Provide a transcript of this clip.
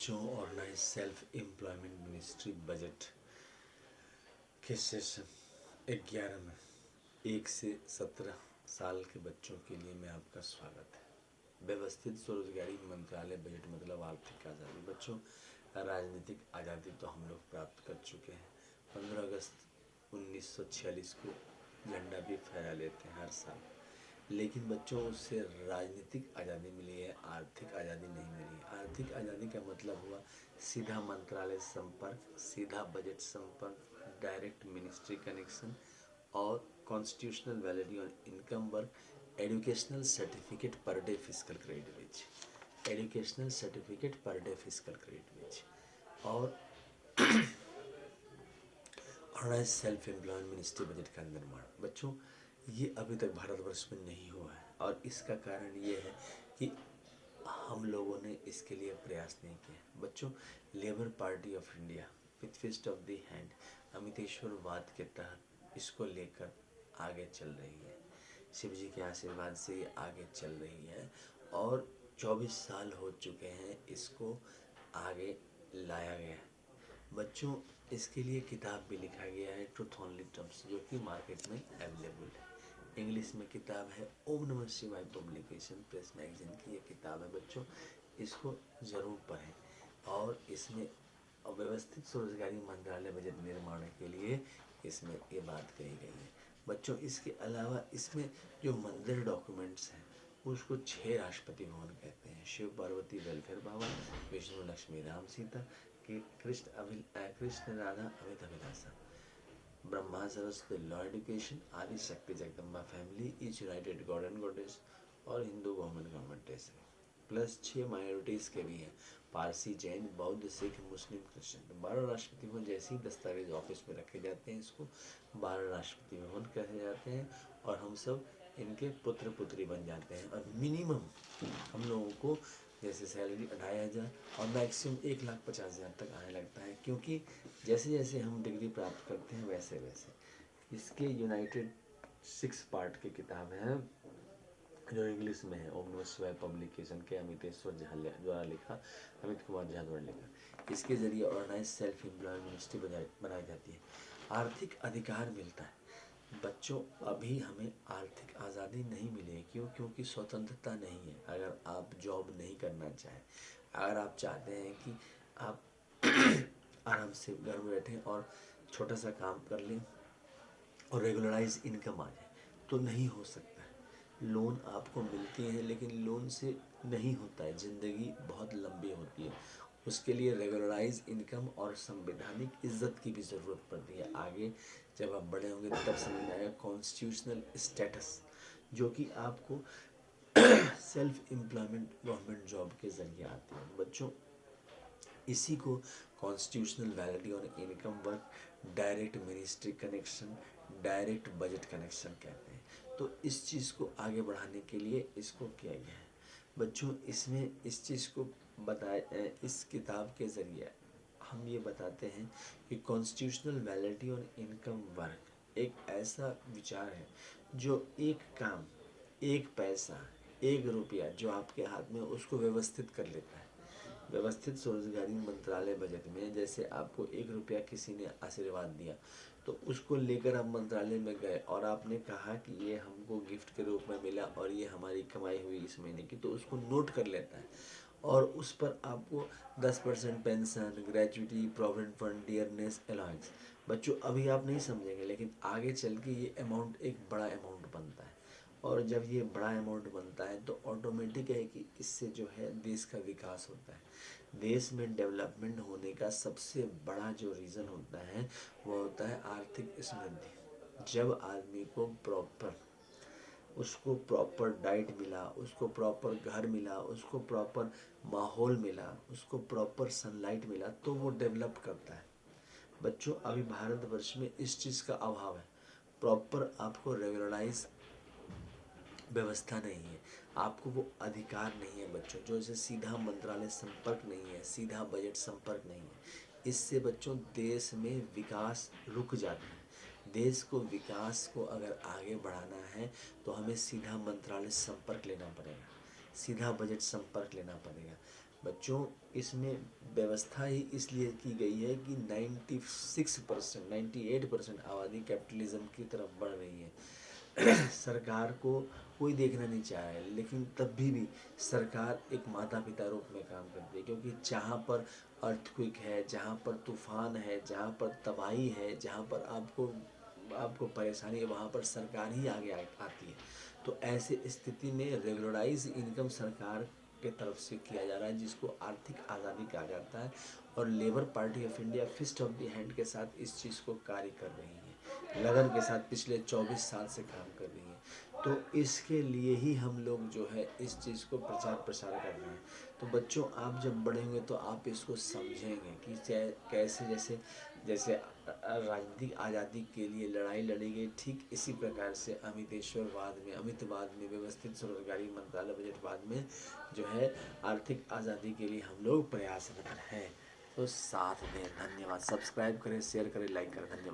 बच्चों organise self employment ministry budget के session 11 में 1 से 17 साल के बच्चों के लिए मैं आपका स्वागत है। व्यवस्थित स्वरोजगारी मंत्रालय बजट मतलब आर्थिक आज़ादी। बच्चों, राजनीतिक आज़ादी तो हम लोग प्राप्त कर चुके हैं। 15 अगस्त 1946 को झंडा भी फहरा लेते हैं हर साल, लेकिन बच्चों उससे राजनीतिक आज़ादी मिली है, आर्थिक आज़ादी नहीं मिली। आर्थिक आज़ादी का मतलब हुआ सीधा मंत्रालय संपर्क, सीधा बजट संपर्क, डायरेक्ट मिनिस्ट्री कनेक्शन और constitutional validity on income work, educational certificate per day physical credit wage, educational certificate per day physical credit wage और organise self employment ministry budget का निर्माण। बच्चों, ये अभी तक भारतवर्ष में नहीं हुआ है और इसका कारण ये है कि हम लोगों ने इसके लिए प्रयास नहीं किया। बच्चों, labour party of India with fist of the hand अमितेश्वरवाद के तहत इसको लेकर आगे चल रही है। शिव जी के आशीर्वाद से ये आगे चल रही है और 24 साल हो चुके हैं इसको आगे लाया गया है। बच्चों, इसके लिए किताब भी लिखा गया है ट्रुथ ओनली टर्म्स, जो कि मार्केट में अवेलेबल है। इंग्लिश में किताब है ओम नमः शिवाय पब्लिकेशन प्रेस मैगजीन की ये किताब है। बच्चों, इसको ज़रूर पढ़ें और इसमें अव्यवस्थित स्वरोजगारी मंत्रालय बजट निर्माण के लिए इसमें ये बात कही गई है। बच्चों, इसके अलावा इसमें जो मंदिर डॉक्यूमेंट्स हैं उसको 6 राष्ट्रपति भवन कहते हैं। शिव पार्वती वेलफेयर भवन, विष्णु लक्ष्मी राम सीता कि Krishna Radha Amit Abhilasha, Brahma Saraswati law education, Adi Shakti Jagdamba family, each united god and goddess और Hindu government test plus 6 minorities के भी हैं, पारसी, जैन, बौद्ध, सिख, मुस्लिम, क्रिश्चियन। 12 राष्ट्रपति भवन जैसे ही दस्तावेज ऑफिस में रखे जाते हैं इसको 12 राष्ट्रपति भवन कहे जाते हैं और हम सब इनके पुत्र पुत्री बन जाते हैं। और मिनिमम हम लोगों को जैसे सैलरी 25,000 और मैक्सिमम 1,50,000 तक आने लगता है, क्योंकि जैसे जैसे हम डिग्री प्राप्त करते हैं वैसे वैसे। इसके यूनाइटेड 6 पार्ट की किताब है जो इंग्लिश में है, ओम नमः शिवाय पब्लिकेशन के अमितेश्वर झा द्वारा लिखा, अमित कुमार झा द्वारा लिखा। इसके जरिए ऑर्गेनाइज सेल्फ एम्प्लॉयमेंट मिनिस्ट्री बनाई जाती है, आर्थिक अधिकार मिलता है। बच्चों, अभी हमें आर्थिक आज़ादी नहीं मिली है। क्यों? क्योंकि स्वतंत्रता नहीं है। अगर आप जॉब नहीं करना चाहें, अगर आप चाहते हैं कि आप आराम से घर में बैठें और छोटा सा काम कर लें और रेगुलराइज इनकम आ जाए, तो नहीं हो सकता है। लोन आपको मिलती है लेकिन लोन से नहीं होता है, ज़िंदगी बहुत लंबी होती है। उसके लिए रेगुलराइज इनकम और संवैधानिक इज्जत की भी ज़रूरत पड़ती है। आगे जब आप बड़े होंगे तब समझ में आएगा कॉन्स्टिट्यूशनल स्टेटस, जो कि आपको सेल्फ एम्प्लॉयमेंट गवर्नमेंट जॉब के ज़रिए आती है। बच्चों, इसी को कॉन्स्टिट्यूशनल वैलिडिटी और income work, direct ministry connection, direct budget connection कहते हैं। तो इस चीज़ को आगे बढ़ाने के लिए इसको किया गया है। बच्चों, इसमें इस चीज़ को बताए, इस किताब के ज़रिए हम ये बताते हैं कि कॉन्स्टिट्यूशनल वैलिडिटी और इनकम वर्क एक ऐसा विचार है जो एक काम, एक पैसा, एक रुपया जो आपके हाथ में उसको व्यवस्थित कर लेता है। व्यवस्थित स्वरोजगारी मंत्रालय बजट में जैसे आपको 1 रुपया किसी ने आशीर्वाद दिया, तो उसको लेकर आप मंत्रालय में गए और आपने कहा कि ये हमको गिफ्ट के रूप में मिला और ये हमारी कमाई हुई इस महीने की, तो उसको नोट कर लेता है और उस पर आपको 10% pension, gratuity, provident fund, dearness allowance. बच्चों, अभी आप नहीं समझेंगे लेकिन आगे चल के ये अमाउंट एक बड़ा अमाउंट बनता है और जब ये बड़ा अमाउंट बनता है तो ऑटोमेटिक है कि इससे जो है देश का विकास होता है। देश में डेवलपमेंट होने का सबसे बड़ा जो रीज़न होता है वो होता है आर्थिक समृद्धि। जब आदमी को उसको प्रॉपर डाइट मिला, उसको प्रॉपर घर मिला, उसको प्रॉपर माहौल मिला, उसको प्रॉपर सनलाइट मिला, तो वो डेवलप करता है। बच्चों, अभी भारतवर्ष में इस चीज़ का अभाव है। प्रॉपर आपको रेगुलराइज व्यवस्था नहीं है, आपको वो अधिकार नहीं है बच्चों, जो जैसे सीधा मंत्रालय संपर्क नहीं है, सीधा बजट संपर्क नहीं है। इससे बच्चों देश में विकास रुक जाता है। देश को विकास को अगर आगे बढ़ाना है तो हमें सीधा मंत्रालय संपर्क लेना पड़ेगा, सीधा बजट संपर्क लेना पड़ेगा। बच्चों इसमें व्यवस्था ही इसलिए की गई है कि 96% 98% आबादी कैपिटलिज्म की तरफ बढ़ रही है। सरकार को कोई देखना नहीं चाह रहा है, लेकिन तब भी सरकार एक माता पिता रूप में काम करती है, क्योंकि जहाँ पर अर्थक्वेक है, जहाँ पर तूफान है, जहाँ पर तबाही है, जहाँ पर आपको आपको परेशानी है, वहाँ पर सरकार ही आगे आती है। तो ऐसे स्थिति में रेगुलराइज इनकम सरकार के तरफ से किया जा रहा है, जिसको आर्थिक आज़ादी कहा जाता है। और Labour party of India fist of the hand के साथ इस चीज़ को कार्य कर रही है, लगन के साथ पिछले 24 साल से काम कर रही है। तो इसके लिए ही हम लोग जो है इस चीज़ को प्रचार प्रसार कर रहे हैं। तो बच्चों, आप जब बढ़ेंगे तो आप इसको समझेंगे कि कैसे जैसे जैसे राजनीतिक आज़ादी के लिए लड़ाई लड़ी गई, ठीक इसी प्रकार से अमितवाद में व्यवस्थित स्वरोजगारी मंत्रालय बजटवाद में जो है आर्थिक आज़ादी के लिए हम लोग प्रयासरत हैं। तो साथ दें। धन्यवाद। सब्सक्राइब करें, शेयर करें, लाइक करें। धन्यवाद।